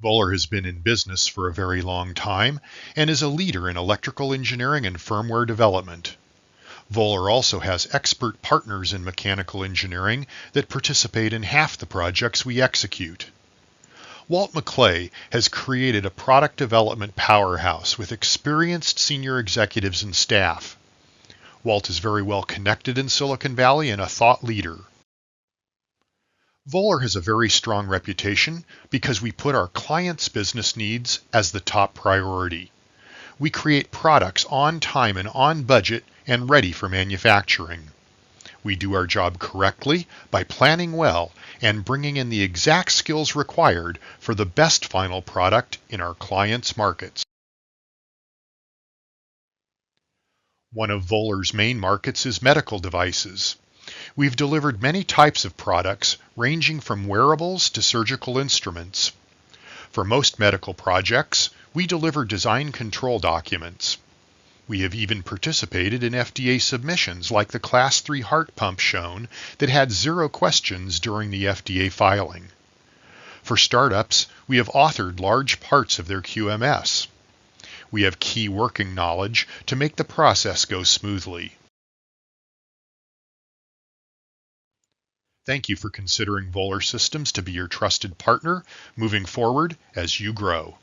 Voler has been in business for a very long time and is a leader in electrical engineering and firmware development. Voler also has expert partners in mechanical engineering that participate in half the projects we execute. Walt Maclay has created a product development powerhouse with experienced senior executives and staff. Walt is very well connected in Silicon Valley and a thought leader. Voler has a very strong reputation because we put our clients' business needs as the top priority. We create products on time and on budget and ready for manufacturing. We do our job correctly by planning well and bringing in the exact skills required for the best final product in our clients' markets. One of Voler's main markets is medical devices. We've delivered many types of products, ranging from wearables to surgical instruments. For most medical projects, we deliver design control documents. We have even participated in FDA submissions like the Class 3 heart pump shown that had 0 questions during the FDA filing. For startups, we have authored large parts of their QMS. We have key working knowledge to make the process go smoothly. Thank you for considering Voler Systems to be your trusted partner moving forward as you grow.